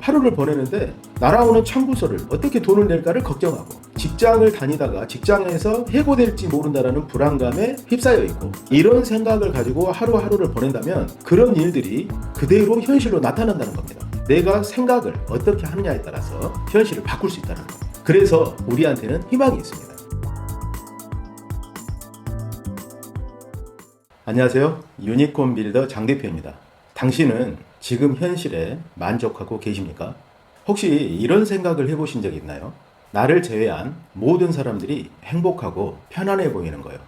하루를 보내는데 날아오는 청구서를 어떻게 돈을 낼까를 걱정하고, 직장을 다니다가 직장에서 해고될지 모른다라는 불안감에 휩싸여 있고, 이런 생각을 가지고 하루하루를 보낸다면 그런 일들이 그대로 현실로 나타난다는 겁니다. 내가 생각을 어떻게 하느냐에 따라서 현실을 바꿀 수 있다는 겁니다. 그래서 우리한테는 희망이 있습니다. 안녕하세요. 유니콘 빌더 장 대표입니다. 당신은 지금 현실에 만족하고 계십니까? 혹시 이런 생각을 해보신 적 있나요? 나를 제외한 모든 사람들이 행복하고 편안해 보이는 거예요.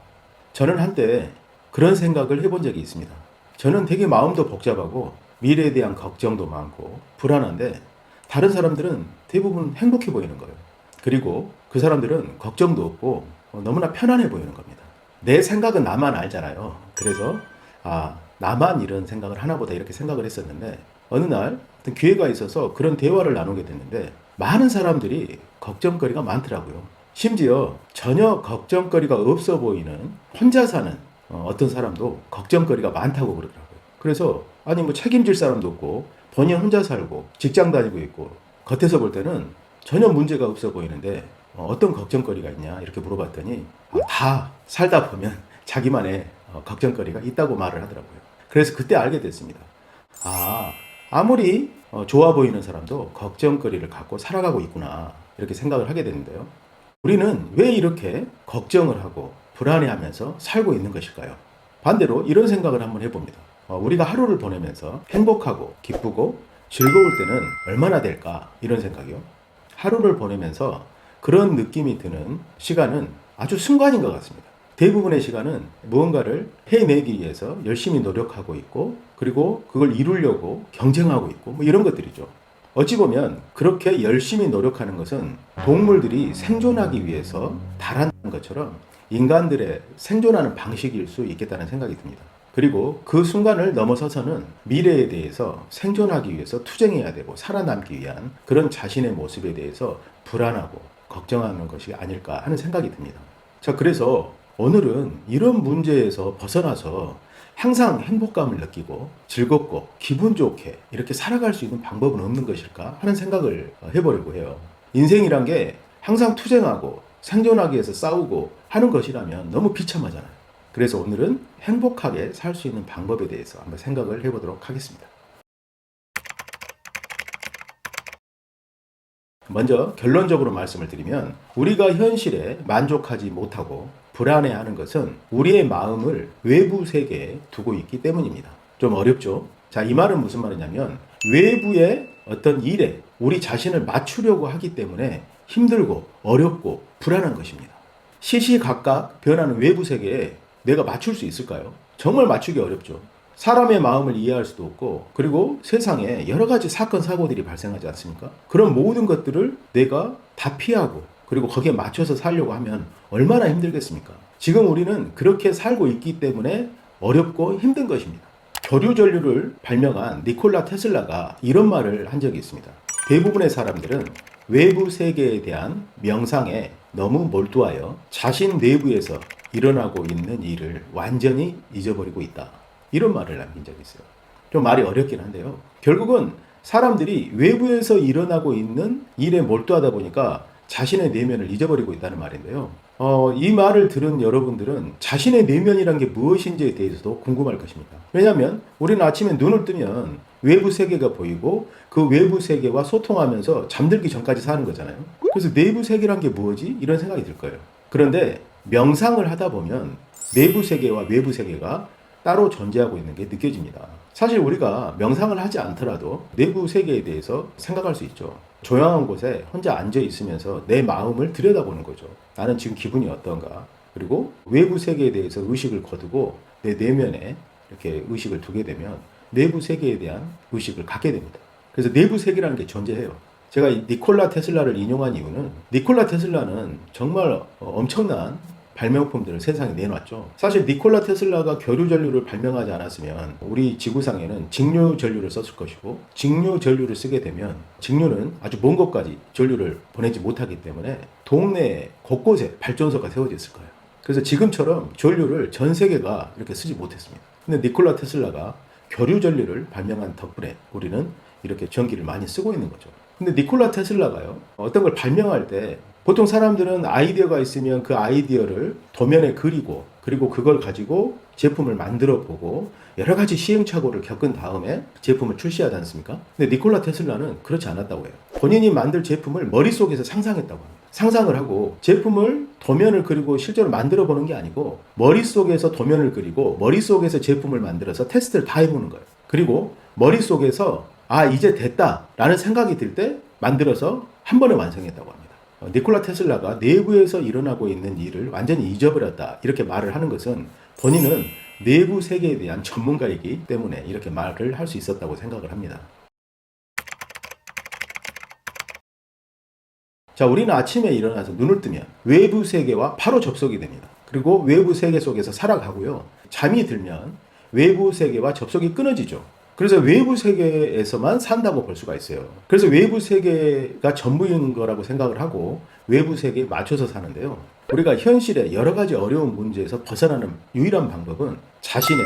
저는 한때 그런 생각을 해본 적이 있습니다. 저는 되게 마음도 복잡하고 미래에 대한 걱정도 많고 불안한데, 다른 사람들은 대부분 행복해 보이는 거예요. 그리고 그 사람들은 걱정도 없고 너무나 편안해 보이는 겁니다. 내 생각은 나만 알잖아요. 그래서 나만 이런 생각을 하나보다 이렇게 생각을 했었는데, 어느 날 어떤 기회가 있어서 그런 대화를 나누게 됐는데 많은 사람들이 걱정거리가 많더라고요. 심지어 전혀 걱정거리가 없어 보이는 혼자 사는 어떤 사람도 걱정거리가 많다고 그러더라고요. 그래서 아니 뭐 책임질 사람도 없고 본인 혼자 살고 직장 다니고 있고 겉에서 볼 때는 전혀 문제가 없어 보이는데 어떤 걱정거리가 있냐 이렇게 물어봤더니 다 살다 보면 자기만의 걱정거리가 있다고 말을 하더라고요. 그래서 그때 알게 됐습니다. 아무리 좋아 보이는 사람도 걱정거리를 갖고 살아가고 있구나 이렇게 생각을 하게 되는데요. 우리는 왜 이렇게 걱정을 하고 불안해하면서 살고 있는 것일까요? 반대로 이런 생각을 한번 해봅니다. 우리가 하루를 보내면서 행복하고 기쁘고 즐거울 때는 얼마나 될까 이런 생각이요. 하루를 보내면서 그런 느낌이 드는 시간은 아주 순간인 것 같습니다. 대부분의 시간은 무언가를 해내기 위해서 열심히 노력하고 있고, 그리고 그걸 이루려고 경쟁하고 있고 뭐 이런 것들이죠. 어찌 보면 그렇게 열심히 노력하는 것은 동물들이 생존하기 위해서 달하는 것처럼 인간들의 생존하는 방식일 수 있겠다는 생각이 듭니다. 그리고 그 순간을 넘어서서는 미래에 대해서 생존하기 위해서 투쟁해야 되고 살아남기 위한 그런 자신의 모습에 대해서 불안하고 걱정하는 것이 아닐까 하는 생각이 듭니다. 자, 그래서 오늘은 이런 문제에서 벗어나서 항상 행복감을 느끼고 즐겁고 기분 좋게 이렇게 살아갈 수 있는 방법은 없는 것일까 하는 생각을 해보려고 해요. 인생이란 게 항상 투쟁하고 생존하기 위해서 싸우고 하는 것이라면 너무 비참하잖아요. 그래서 오늘은 행복하게 살 수 있는 방법에 대해서 한번 생각을 해보도록 하겠습니다. 먼저 결론적으로 말씀을 드리면, 우리가 현실에 만족하지 못하고 불안해하는 것은 우리의 마음을 외부 세계에 두고 있기 때문입니다. 좀 어렵죠? 자, 이 말은 무슨 말이냐면 외부의 어떤 일에 우리 자신을 맞추려고 하기 때문에 힘들고 어렵고 불안한 것입니다. 시시각각 변하는 외부 세계에 내가 맞출 수 있을까요? 정말 맞추기 어렵죠. 사람의 마음을 이해할 수도 없고, 그리고 세상에 여러 가지 사건 사고들이 발생하지 않습니까? 그런 모든 것들을 내가 다 피하고 그리고 거기에 맞춰서 살려고 하면 얼마나 힘들겠습니까? 지금 우리는 그렇게 살고 있기 때문에 어렵고 힘든 것입니다. 교류전류를 발명한 니콜라 테슬라가 이런 말을 한 적이 있습니다. 대부분의 사람들은 외부 세계에 대한 명상에 너무 몰두하여 자신 내부에서 일어나고 있는 일을 완전히 잊어버리고 있다. 이런 말을 남긴 적이 있어요. 좀 말이 어렵긴 한데요. 결국은 사람들이 외부에서 일어나고 있는 일에 몰두하다 보니까 자신의 내면을 잊어버리고 있다는 말인데요. 이 말을 들은 여러분들은 자신의 내면이란 게 무엇인지에 대해서도 궁금할 것입니다. 왜냐하면 우리는 아침에 눈을 뜨면 외부 세계가 보이고 그 외부 세계와 소통하면서 잠들기 전까지 사는 거잖아요. 그래서 내부 세계란 게 뭐지? 이런 생각이 들 거예요. 그런데 명상을 하다 보면 내부 세계와 외부 세계가 따로 존재하고 있는 게 느껴집니다. 사실 우리가 명상을 하지 않더라도 내부 세계에 대해서 생각할 수 있죠. 조용한 곳에 혼자 앉아 있으면서 내 마음을 들여다보는 거죠. 나는 지금 기분이 어떤가? 그리고 외부 세계에 대해서 의식을 거두고 내 내면에 이렇게 의식을 두게 되면 내부 세계에 대한 의식을 갖게 됩니다. 그래서 내부 세계라는 게 존재해요. 제가 이 니콜라 테슬라를 인용한 이유는, 니콜라 테슬라는 정말 엄청난 발명품들을 세상에 내놨죠. 사실 니콜라 테슬라가 교류전류를 발명하지 않았으면 우리 지구상에는 직류전류를 썼을 것이고, 직류전류를 쓰게 되면 직류는 아주 먼 곳까지 전류를 보내지 못하기 때문에 동네 곳곳에 발전소가 세워졌을 거예요. 그래서 지금처럼 전류를 전 세계가 이렇게 쓰지 못했습니다. 근데 니콜라 테슬라가 교류전류를 발명한 덕분에 우리는 이렇게 전기를 많이 쓰고 있는 거죠. 근데 니콜라 테슬라가요, 어떤 걸 발명할 때 보통 사람들은 아이디어가 있으면 그 아이디어를 도면에 그리고, 그리고 그걸 가지고 제품을 만들어 보고 여러 가지 시행착오를 겪은 다음에 제품을 출시하지 않습니까? 근데 니콜라 테슬라는 그렇지 않았다고 해요. 본인이 만들 제품을 머릿속에서 상상했다고 합니다. 상상을 하고 제품을 도면을 그리고 실제로 만들어 보는 게 아니고 머릿속에서 도면을 그리고 머릿속에서 제품을 만들어서 테스트를 다 해보는 거예요. 그리고 머릿속에서 이제 됐다 라는 생각이 들 때 만들어서 한 번에 완성했다고 합니다. 니콜라 테슬라가 내부에서 일어나고 있는 일을 완전히 잊어버렸다 이렇게 말을 하는 것은 본인은 내부 세계에 대한 전문가이기 때문에 이렇게 말을 할 수 있었다고 생각을 합니다. 자, 우리는 아침에 일어나서 눈을 뜨면 외부 세계와 바로 접속이 됩니다. 그리고 외부 세계 속에서 살아가고요. 잠이 들면 외부 세계와 접속이 끊어지죠. 그래서 외부 세계에서만 산다고 볼 수가 있어요. 그래서 외부 세계가 전부인 거라고 생각을 하고 외부 세계에 맞춰서 사는데요. 우리가 현실의 여러 가지 어려운 문제에서 벗어나는 유일한 방법은 자신의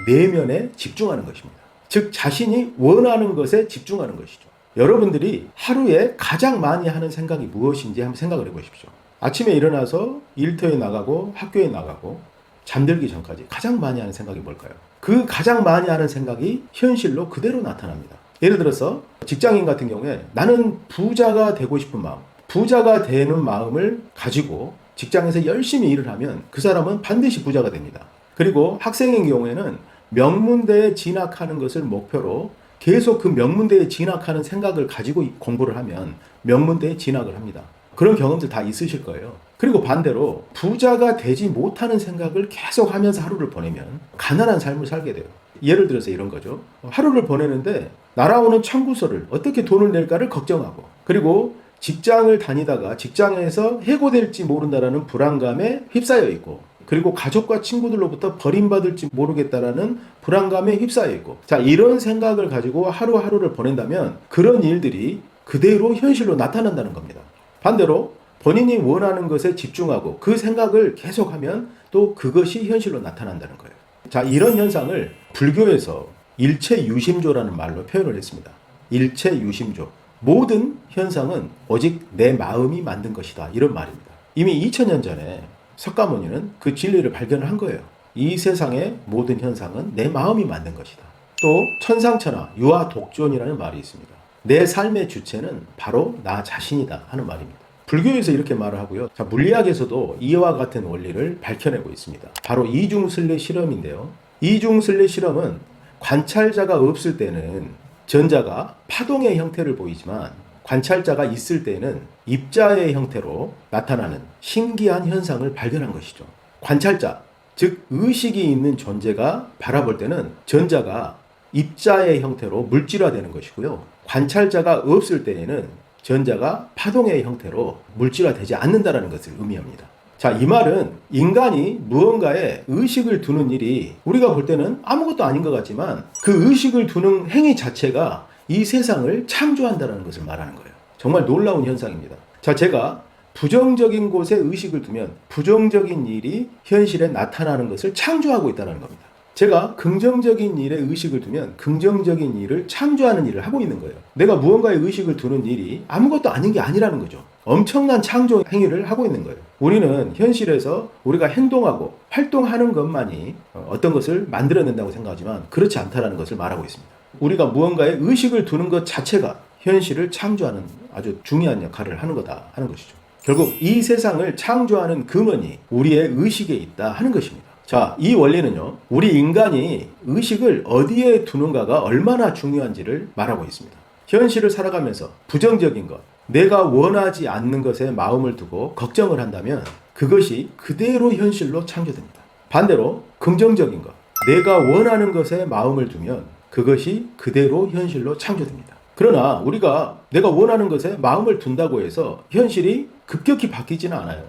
내면에 집중하는 것입니다. 즉 자신이 원하는 것에 집중하는 것이죠. 여러분들이 하루에 가장 많이 하는 생각이 무엇인지 한번 생각을 해보십시오. 아침에 일어나서 일터에 나가고 학교에 나가고 잠들기 전까지 가장 많이 하는 생각이 뭘까요? 그 가장 많이 하는 생각이 현실로 그대로 나타납니다. 예를 들어서 직장인 같은 경우에 나는 부자가 되고 싶은 마음, 부자가 되는 마음을 가지고 직장에서 열심히 일을 하면 그 사람은 반드시 부자가 됩니다. 그리고 학생인 경우에는 명문대에 진학하는 것을 목표로 계속 그 명문대에 진학하는 생각을 가지고 공부를 하면 명문대에 진학을 합니다. 그런 경험들 다 있으실 거예요. 그리고 반대로 부자가 되지 못하는 생각을 계속 하면서 하루를 보내면 가난한 삶을 살게 돼요. 예를 들어서 이런 거죠. 하루를 보내는데 날아오는 청구서를 어떻게 돈을 낼까를 걱정하고, 그리고 직장을 다니다가 직장에서 해고될지 모른다라는 불안감에 휩싸여 있고, 그리고 가족과 친구들로부터 버림받을지 모르겠다라는 불안감에 휩싸여 있고, 자, 이런 생각을 가지고 하루하루를 보낸다면 그런 일들이 그대로 현실로 나타난다는 겁니다. 반대로 본인이 원하는 것에 집중하고 그 생각을 계속하면 또 그것이 현실로 나타난다는 거예요. 자, 이런 현상을 불교에서 일체유심조라는 말로 표현을 했습니다. 일체유심조. 모든 현상은 오직 내 마음이 만든 것이다. 이런 말입니다. 이미 2000년 전에 석가모니는 그 진리를 발견을 한 거예요. 이 세상의 모든 현상은 내 마음이 만든 것이다. 또 천상천하 유아독존이라는 말이 있습니다. 내 삶의 주체는 바로 나 자신이다 하는 말입니다. 불교에서 이렇게 말을 하고요. 자, 물리학에서도 이와 같은 원리를 밝혀내고 있습니다. 바로 이중슬례 실험인데요. 이중슬례 실험은 관찰자가 없을 때는 전자가 파동의 형태를 보이지만 관찰자가 있을 때는 입자의 형태로 나타나는 신기한 현상을 발견한 것이죠. 관찰자, 즉 의식이 있는 존재가 바라볼 때는 전자가 입자의 형태로 물질화되는 것이고요. 관찰자가 없을 때에는 전자가 파동의 형태로 물질화되지 않는다는 것을 의미합니다. 자, 이 말은 인간이 무언가에 의식을 두는 일이 우리가 볼 때는 아무것도 아닌 것 같지만 그 의식을 두는 행위 자체가 이 세상을 창조한다는 것을 말하는 거예요. 정말 놀라운 현상입니다. 자, 제가 부정적인 곳에 의식을 두면 부정적인 일이 현실에 나타나는 것을 창조하고 있다는 겁니다. 제가 긍정적인 일에 의식을 두면 긍정적인 일을 창조하는 일을 하고 있는 거예요. 내가 무언가에 의식을 두는 일이 아무것도 아닌 게 아니라는 거죠. 엄청난 창조 행위를 하고 있는 거예요. 우리는 현실에서 우리가 행동하고 활동하는 것만이 어떤 것을 만들어낸다고 생각하지만 그렇지 않다는 것을 말하고 있습니다. 우리가 무언가에 의식을 두는 것 자체가 현실을 창조하는 아주 중요한 역할을 하는 거다 하는 것이죠. 결국 이 세상을 창조하는 근원이 우리의 의식에 있다 하는 것입니다. 자, 이 원리는요, 우리 인간이 의식을 어디에 두는가가 얼마나 중요한지를 말하고 있습니다. 현실을 살아가면서 부정적인 것, 내가 원하지 않는 것에 마음을 두고 걱정을 한다면 그것이 그대로 현실로 창조됩니다. 반대로 긍정적인 것, 내가 원하는 것에 마음을 두면 그것이 그대로 현실로 창조됩니다. 그러나 우리가 내가 원하는 것에 마음을 둔다고 해서 현실이 급격히 바뀌지는 않아요.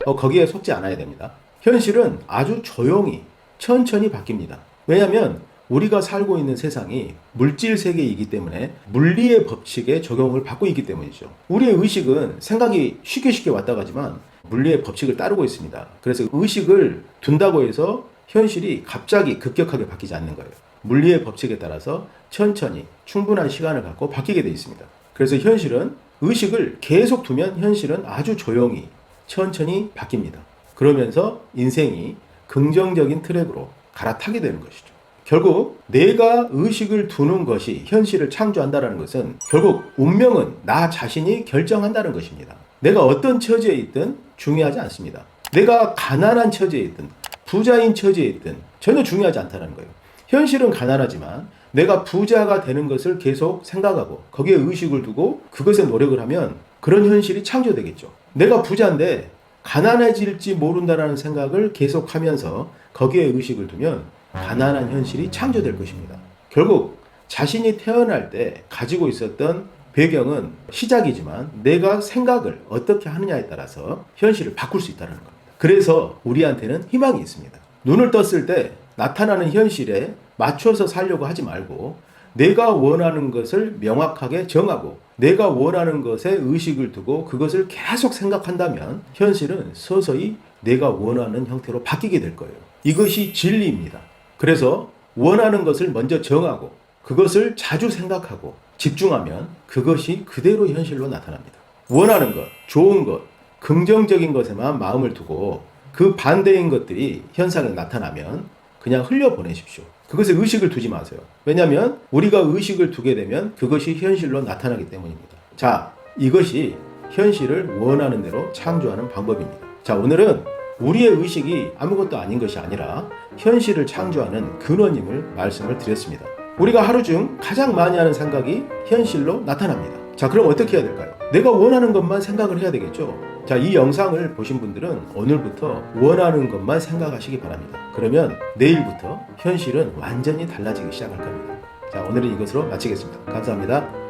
거기에 속지 않아야 됩니다. 현실은 아주 조용히 천천히 바뀝니다. 왜냐하면 우리가 살고 있는 세상이 물질 세계이기 때문에 물리의 법칙에 적용을 받고 있기 때문이죠. 우리의 의식은 생각이 쉽게 왔다 가지만 물리의 법칙을 따르고 있습니다. 그래서 의식을 둔다고 해서 현실이 갑자기 급격하게 바뀌지 않는 거예요. 물리의 법칙에 따라서 천천히 충분한 시간을 갖고 바뀌게 되어 있습니다. 그래서 현실은 의식을 계속 두면 현실은 아주 조용히 천천히 바뀝니다. 그러면서 인생이 긍정적인 트랙으로 갈아타게 되는 것이죠. 결국 내가 의식을 두는 것이 현실을 창조한다는 것은 결국 운명은 나 자신이 결정한다는 것입니다. 내가 어떤 처지에 있든 중요하지 않습니다. 내가 가난한 처지에 있든 부자인 처지에 있든 전혀 중요하지 않다는 거예요. 현실은 가난하지만 내가 부자가 되는 것을 계속 생각하고 거기에 의식을 두고 그것에 노력을 하면 그런 현실이 창조되겠죠. 내가 부자인데 가난해질지 모른다는 생각을 계속하면서 거기에 의식을 두면 가난한 현실이 창조될 것입니다. 결국 자신이 태어날 때 가지고 있었던 배경은 시작이지만 내가 생각을 어떻게 하느냐에 따라서 현실을 바꿀 수 있다는 겁니다. 그래서 우리한테는 희망이 있습니다. 눈을 떴을 때 나타나는 현실에 맞춰서 살려고 하지 말고 내가 원하는 것을 명확하게 정하고 내가 원하는 것에 의식을 두고 그것을 계속 생각한다면 현실은 서서히 내가 원하는 형태로 바뀌게 될 거예요. 이것이 진리입니다. 그래서 원하는 것을 먼저 정하고 그것을 자주 생각하고 집중하면 그것이 그대로 현실로 나타납니다. 원하는 것, 좋은 것, 긍정적인 것에만 마음을 두고 그 반대인 것들이 현상에 나타나면 그냥 흘려보내십시오. 그것에 의식을 두지 마세요. 왜냐하면 우리가 의식을 두게 되면 그것이 현실로 나타나기 때문입니다. 자, 이것이 현실을 원하는 대로 창조하는 방법입니다. 자, 오늘은 우리의 의식이 아무것도 아닌 것이 아니라 현실을 창조하는 근원임을 말씀을 드렸습니다. 우리가 하루 중 가장 많이 하는 생각이 현실로 나타납니다. 자, 그럼 어떻게 해야 될까요? 내가 원하는 것만 생각을 해야 되겠죠? 자, 이 영상을 보신 분들은 오늘부터 원하는 것만 생각하시기 바랍니다. 그러면 내일부터 현실은 완전히 달라지기 시작할 겁니다. 자, 오늘은 이것으로 마치겠습니다. 감사합니다.